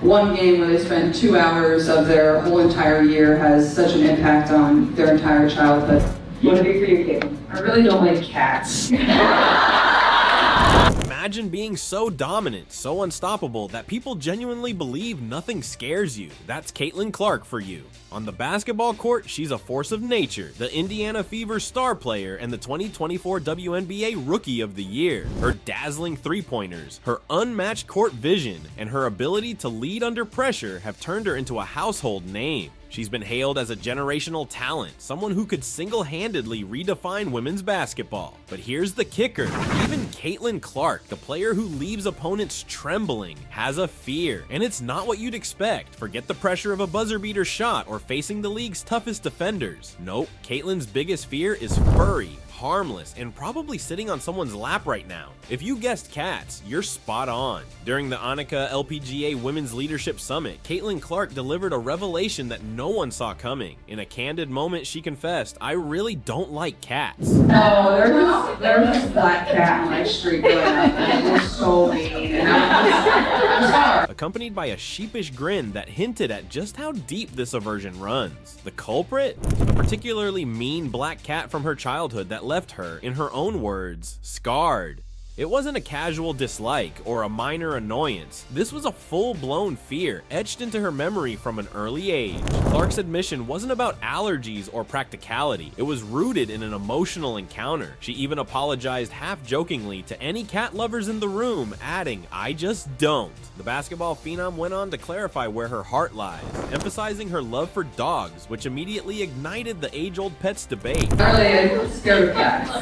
One game where they spend 2 hours of their whole entire year has such an impact on their entire childhood. What would it be for you, Kate? I really don't like cats. Imagine being so dominant, so unstoppable, that people genuinely believe nothing scares you. That's Caitlin Clark for you. On the basketball court, she's a force of nature, the Indiana Fever star player, and the 2024 WNBA Rookie of the Year. Her dazzling three-pointers, her unmatched court vision, and her ability to lead under pressure have turned her into a household name. She's been hailed as a generational talent, someone who could single-handedly redefine women's basketball. But here's the kicker. Even Caitlin Clark, the player who leaves opponents trembling, has a fear. And it's not what you'd expect. Forget the pressure of a buzzer-beater shot or facing the league's toughest defenders. Nope, Caitlin's biggest fear is furry, harmless, and probably sitting on someone's lap right now. If you guessed cats, you're spot on. During the Annika LPGA Women's Leadership Summit, Caitlin Clark delivered a revelation that no one saw coming. In a candid moment, she confessed, "I really don't like cats." Oh, there was this black cat on my street growing up, and it was so mean, and I'm sorry. Accompanied by a sheepish grin that hinted at just how deep this aversion runs. The culprit? A particularly mean black cat from her childhood that left her, in her own words, scarred. It wasn't a casual dislike or a minor annoyance. This was a full-blown fear etched into her memory from an early age. Clark's admission wasn't about allergies or practicality. It was rooted in an emotional encounter. She even apologized half-jokingly to any cat lovers in the room, adding, "I just don't." The basketball phenom went on to clarify where her heart lies, emphasizing her love for dogs, which immediately ignited the age-old pets debate. I'm scared of cats. So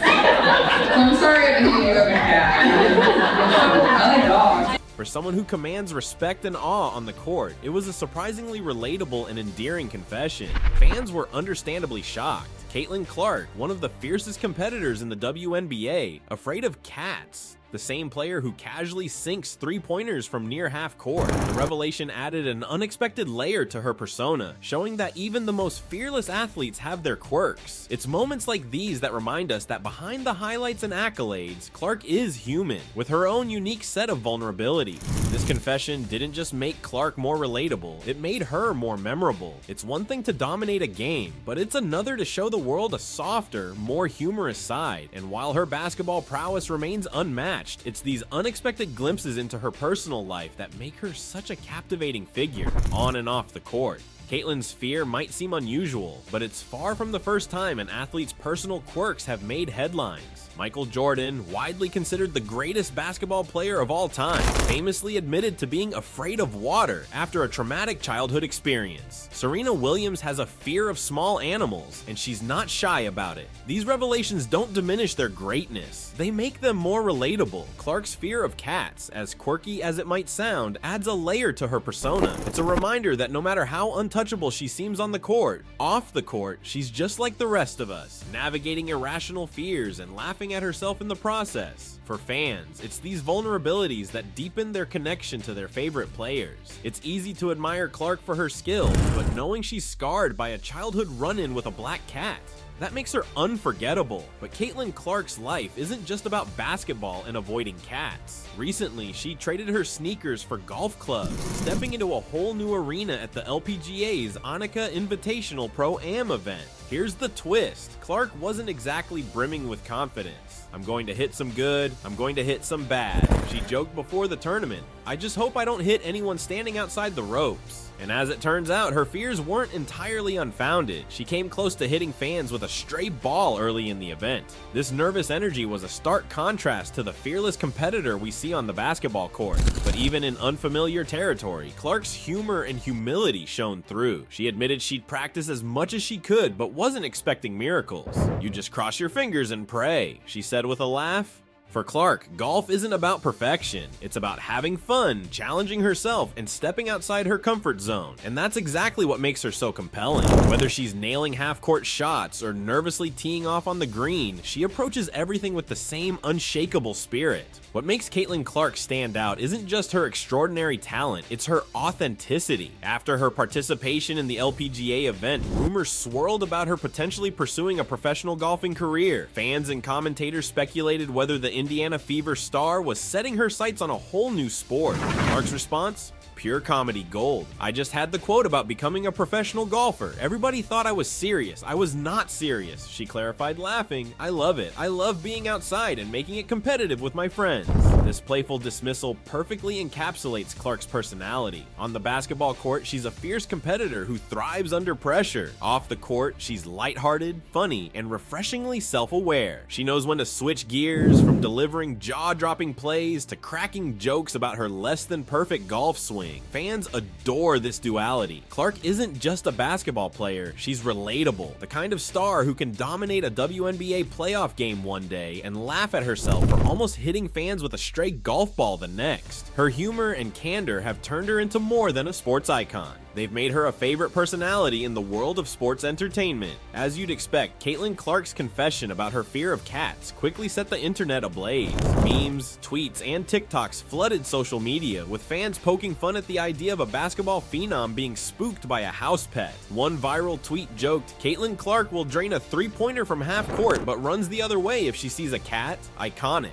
I'm sorry if you have a cat. I like dogs. For someone who commands respect and awe on the court, it was a surprisingly relatable and endearing confession. Fans were understandably shocked. Caitlin Clark, one of the fiercest competitors in the WNBA, afraid of cats. The same player who casually sinks three-pointers from near half court. The revelation added an unexpected layer to her persona, showing that even the most fearless athletes have their quirks. It's moments like these that remind us that behind the highlights and accolades, Clark is human, with her own unique set of vulnerabilities. This confession didn't just make Clark more relatable, it made her more memorable. It's one thing to dominate a game, but it's another to show the world a softer, more humorous side. And while her basketball prowess remains unmatched, it's these unexpected glimpses into her personal life that make her such a captivating figure, on and off the court. Caitlin's fear might seem unusual, but it's far from the first time an athlete's personal quirks have made headlines. Michael Jordan, widely considered the greatest basketball player of all time, famously admitted to being afraid of water after a traumatic childhood experience. Serena Williams has a fear of small animals, and she's not shy about it. These revelations don't diminish their greatness, they make them more relatable. Clark's fear of cats, as quirky as it might sound, adds a layer to her persona. It's a reminder that no matter how untouchable she seems on the court, off the court, she's just like the rest of us, navigating irrational fears and laughing at herself in the process. For fans, it's these vulnerabilities that deepen their connection to their favorite players. It's easy to admire Clark for her skills, but knowing she's scarred by a childhood run-in with a black cat, that makes her unforgettable. But Caitlin Clark's life isn't just about basketball and avoiding cats. Recently, she traded her sneakers for golf clubs, stepping into a whole new arena at the LPGA's Annika Invitational Pro-Am event. Here's the twist. Clark wasn't exactly brimming with confidence. "I'm going to hit some good, I'm going to hit some bad," she joked before the tournament. "I just hope I don't hit anyone standing outside the ropes." And as it turns out, her fears weren't entirely unfounded. She came close to hitting fans with a stray ball early in the event. This nervous energy was a stark contrast to the fearless competitor we see on the basketball court. But even in unfamiliar territory, Clark's humor and humility shone through. She admitted she'd practice as much as she could, but wasn't expecting miracles. "You just cross your fingers and pray," she said with a laugh. For Clark, golf isn't about perfection. It's about having fun, challenging herself, and stepping outside her comfort zone. And that's exactly what makes her so compelling. Whether she's nailing half-court shots or nervously teeing off on the green, she approaches everything with the same unshakable spirit. What makes Caitlin Clark stand out isn't just her extraordinary talent, it's her authenticity. After her participation in the LPGA event, rumors swirled about her potentially pursuing a professional golfing career. Fans and commentators speculated whether the Indiana Fever star was setting her sights on a whole new sport. Clark's response? pure comedy gold. I just had the quote about becoming a professional golfer. Everybody thought I was serious. I was not serious, she clarified, laughing. I love it. I love being outside and making it competitive with my friends. This playful dismissal perfectly encapsulates Clark's personality. On the basketball court, she's a fierce competitor who thrives under pressure. Off the court, she's lighthearted, funny, and refreshingly self-aware. She knows when to switch gears, from delivering jaw-dropping plays to cracking jokes about her less-than-perfect golf swing. Fans adore this duality. Clark isn't just a basketball player, she's relatable, the kind of star who can dominate a WNBA playoff game one day and laugh at herself for almost hitting fans with a stray golf ball the next. Her humor and candor have turned her into more than a sports icon. They've made her a favorite personality in the world of sports entertainment. As you'd expect, Caitlin Clark's confession about her fear of cats quickly set the internet ablaze. Memes, tweets, and TikToks flooded social media, with fans poking fun at the idea of a basketball phenom being spooked by a house pet. One viral tweet joked, "Caitlin Clark will drain a three-pointer from half court but runs the other way if she sees a cat. Iconic."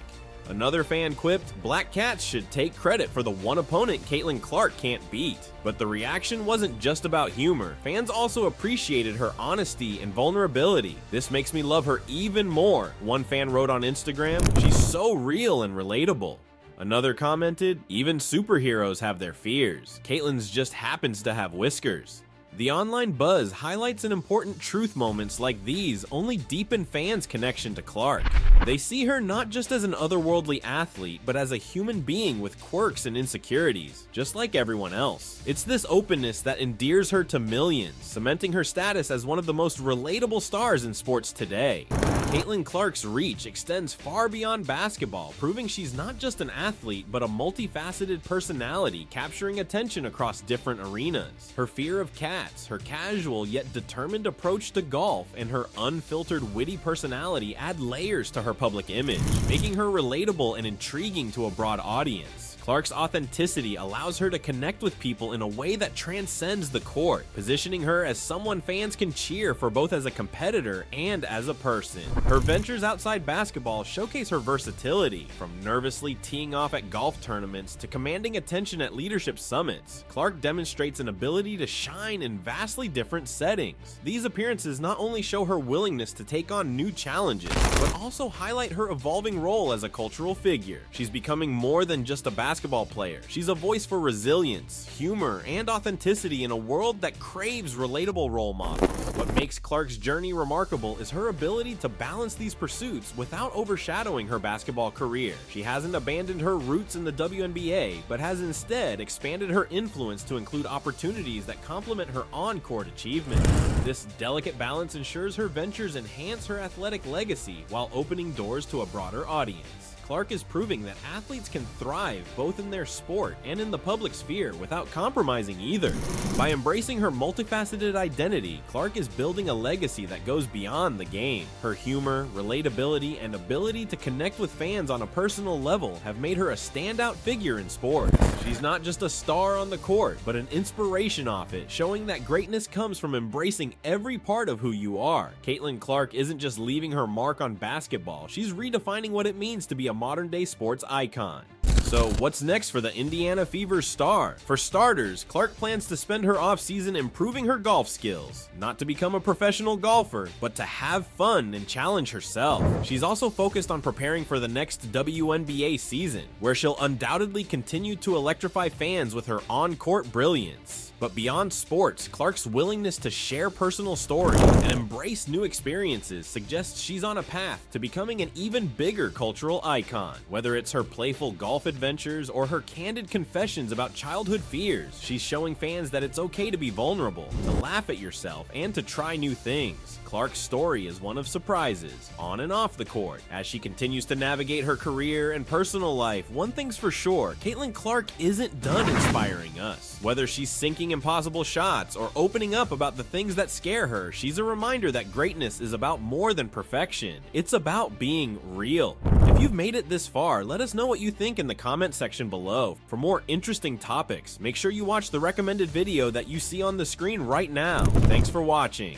Another fan quipped, "Black cats should take credit for the one opponent Caitlin Clark can't beat." But the reaction wasn't just about humor. Fans also appreciated her honesty and vulnerability. "This makes me love her even more," one fan wrote on Instagram. "She's so real and relatable." Another commented, "Even superheroes have their fears. Caitlyn's just happens to have whiskers." The online buzz highlights an important truth. Moments like these only deepen fans' connection to Clark. They see her not just as an otherworldly athlete, but as a human being with quirks and insecurities, just like everyone else. It's this openness that endears her to millions, cementing her status as one of the most relatable stars in sports today. Caitlin Clark's reach extends far beyond basketball, proving she's not just an athlete, but a multifaceted personality capturing attention across different arenas. Her fear of cats, her casual yet determined approach to golf, and her unfiltered witty personality add layers to her public image, making her relatable and intriguing to a broad audience. Clark's authenticity allows her to connect with people in a way that transcends the court, positioning her as someone fans can cheer for both as a competitor and as a person. Her ventures outside basketball showcase her versatility, from nervously teeing off at golf tournaments to commanding attention at leadership summits. Clark demonstrates an ability to shine in vastly different settings. These appearances not only show her willingness to take on new challenges, but also highlight her evolving role as a cultural figure. She's becoming more than just a basketball player. She's a voice for resilience, humor, and authenticity in a world that craves relatable role models. What makes Clark's journey remarkable is her ability to balance these pursuits without overshadowing her basketball career. She hasn't abandoned her roots in the WNBA, but has instead expanded her influence to include opportunities that complement her on-court achievements. This delicate balance ensures her ventures enhance her athletic legacy while opening doors to a broader audience. Clark is proving that athletes can thrive both in their sport and in the public sphere without compromising either. By embracing her multifaceted identity, Clark is building a legacy that goes beyond the game. Her humor, relatability, and ability to connect with fans on a personal level have made her a standout figure in sports. She's not just a star on the court, but an inspiration off it, showing that greatness comes from embracing every part of who you are. Caitlin Clark isn't just leaving her mark on basketball, she's redefining what it means to be a modern-day sports icon. So what's next for the Indiana Fever star? For starters, Clark plans to spend her offseason improving her golf skills, not to become a professional golfer, but to have fun and challenge herself. She's also focused on preparing for the next WNBA season, where she'll undoubtedly continue to electrify fans with her on-court brilliance. But beyond sports, Clark's willingness to share personal stories and embrace new experiences suggests she's on a path to becoming an even bigger cultural icon. Whether it's her playful golf adventures or her candid confessions about childhood fears, she's showing fans that it's okay to be vulnerable, to laugh at yourself, and to try new things. Clark's story is one of surprises, on and off the court. As she continues to navigate her career and personal life, one thing's for sure, Caitlin Clark isn't done inspiring us. Whether she's sinking impossible shots or opening up about the things that scare her, she's a reminder that greatness is about more than perfection. It's about being real. If you've made it this far, let us know what you think in the comment section below. For more interesting topics, make sure you watch the recommended video that you see on the screen right now. Thanks for watching.